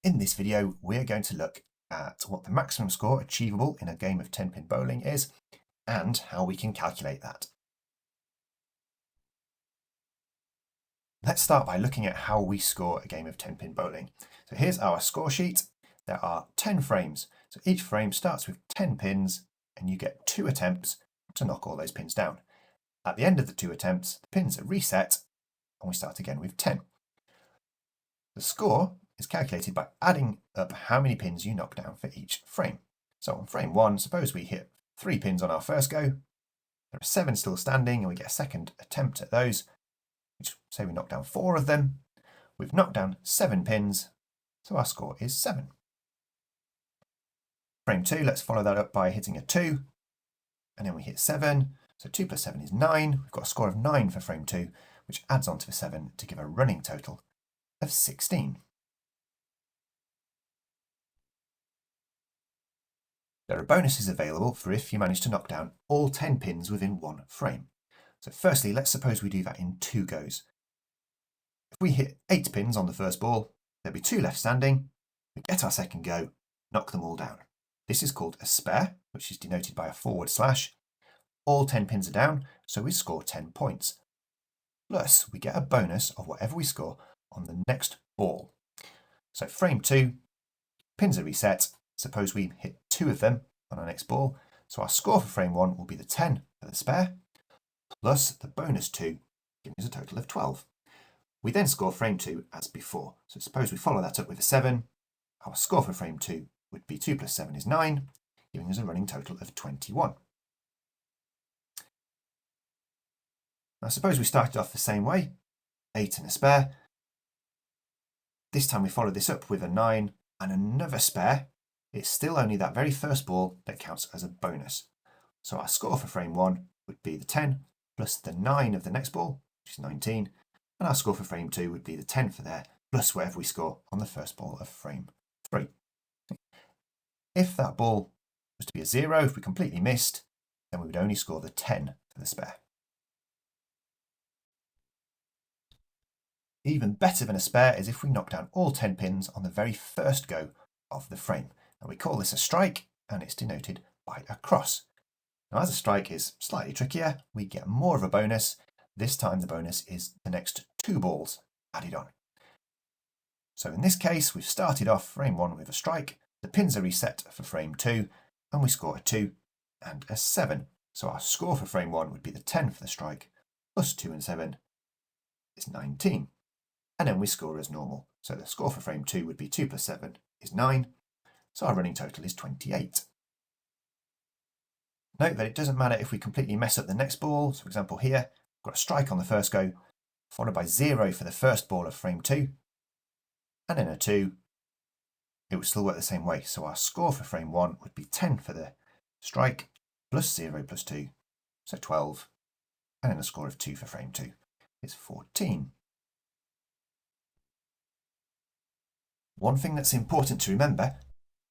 In this video, we're going to look at what the maximum score achievable in a game of 10-pin bowling is and how we can calculate that. Let's start by looking at how we score a game of 10-pin bowling. So here's our score sheet. There are 10 frames. So each frame starts with 10 pins and you get 2 attempts to knock all those pins down. At the end of the 2 attempts, the pins are reset and we start again with 10. The score is calculated by adding up how many pins you knock down for each frame. So on frame 1, suppose we hit 3 pins on our first go. There are 7 still standing and we get a second attempt at those, which say we knock down 4 of them. We've knocked down 7 pins, so our score is 7. Frame 2, let's follow that up by hitting a 2, and then we hit 7. So 2 plus 7 is 9. We've got a score of 9 for frame 2, which adds on to the 7 to give a running total of 16. There are bonuses available for if you manage to knock down all 10 pins within one frame. So firstly, let's suppose we do that in 2 goes. If we hit 8 pins on the first ball, there'll be 2 left standing. We get our second go, knock them all down. This is called a spare, which is denoted by a /. All 10 pins are down, so we score 10 points. Plus, we get a bonus of whatever we score on the next ball. So frame 2, pins are reset. Suppose we hit 2 of them on our next ball. So our score for frame 1 will be the 10 for the spare, plus the bonus 2, giving us a total of 12. We then score frame 2 as before. So suppose we follow that up with a 7. Our score for frame 2 would be 2 plus 7 is 9, giving us a running total of 21. Now suppose we started off the same way, 8 and a spare. This time we follow this up with a 9 and another spare. It's still only that very first ball that counts as a bonus. So our score for frame 1 would be the 10 plus the 9 of the next ball, which is 19. And our score for frame 2 would be the 10 for there, plus whatever we score on the first ball of frame 3. If that ball was to be a 0, if we completely missed, then we would only score the 10 for the spare. Even better than a spare is if we knock down all 10 pins on the very first go of the frame. And we call this a strike, and it's denoted by a cross. Now, as a strike is slightly trickier, we get more of a bonus. This time the bonus is the next 2 balls added on. So in this case, we've started off frame 1 with a strike, the pins are reset for frame 2, and we score a 2 and a 7. So our score for frame 1 would be the 10 for the strike, plus 2 and 7 is 19. And then we score as normal. So the score for frame 2 would be 2 plus 7 is 9. So our running total is 28. Note that it doesn't matter if we completely mess up the next ball. So for example here, we've got a strike on the first go, followed by 0 for the first ball of frame 2, and then a 2. It would still work the same way. So our score for frame 1 would be 10 for the strike, plus 0 plus 2, so 12. And then a score of 2 for frame 2 is 14. One thing that's important to remember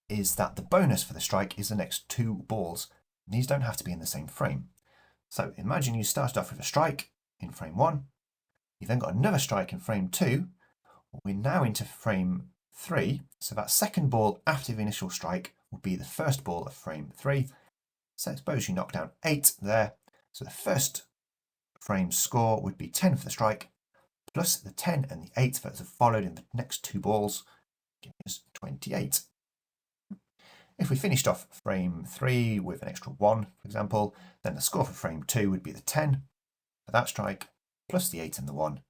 is that the bonus for the strike is the next 2 balls. These don't have to be in the same frame. So imagine you started off with a strike in frame 1, you then got another strike in frame 2, we're now into frame 3, so that second ball after the initial strike will be the first ball of frame 3. So suppose you knock down 8 there, so the first frame score would be 10 for the strike, plus the 10 and the 8 that have followed in the next 2 balls, giving us 28. If we finished off frame 3 with an extra 1, for example, then the score for frame 2 would be the 10 for that strike, plus the 8 and the 1.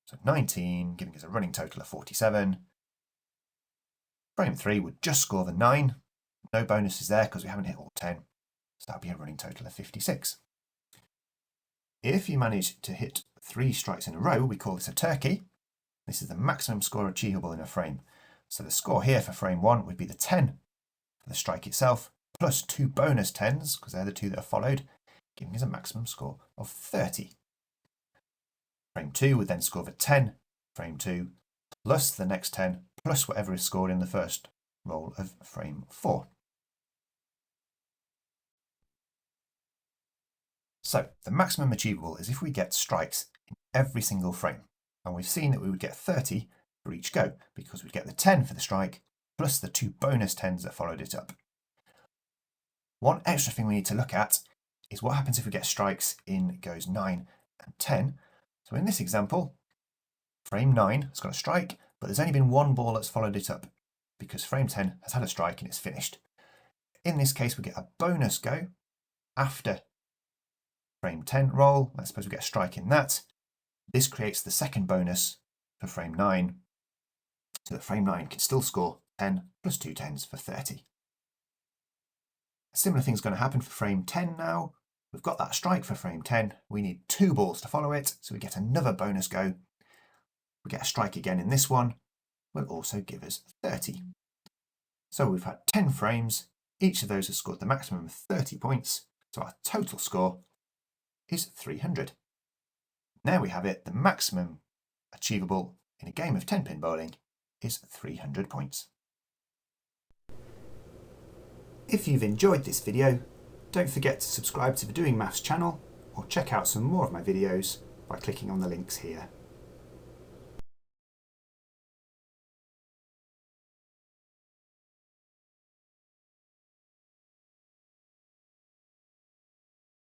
So 19, giving us a running total of 47. Frame 3 would just score the 9. No bonuses there because we haven't hit all 10. So that would be a running total of 56. If you manage to hit 3 strikes in a row, we call this a turkey. This is the maximum score achievable in a frame. So the score here for frame 1 would be the 10 for the strike itself, plus 2 bonus 10s, because they're the 2 that are followed, giving us a maximum score of 30. Frame 2 would then score the 10, frame 2, plus the next 10, plus whatever is scored in the first roll of frame 4. So the maximum achievable is if we get strikes in every single frame. And we've seen that we would get 30 for each go, because we'd get the 10 for the strike plus the 2 bonus 10s that followed it up. One extra thing we need to look at is what happens if we get strikes in goes 9 and 10. So in this example, frame 9 has got a strike, but there's only been one ball that's followed it up because frame 10 has had a strike and it's finished. In this case, we get a bonus go after frame 10 roll. Let's suppose we get a strike in that. This creates the second bonus for frame 9, so that frame 9 can still score 10 plus 2 10s for 30. A similar thing's going to happen for frame 10 now. We've got that strike for frame 10. We need 2 balls to follow it, so we get another bonus go. We get a strike again in this one, will also give us 30. So we've had 10 frames. Each of those has scored the maximum of 30 points, so our total score is 300. Now we have it, the maximum achievable in a game of 10-pin bowling is 300 points. If you've enjoyed this video, don't forget to subscribe to the Doing Maths channel or check out some more of my videos by clicking on the links here.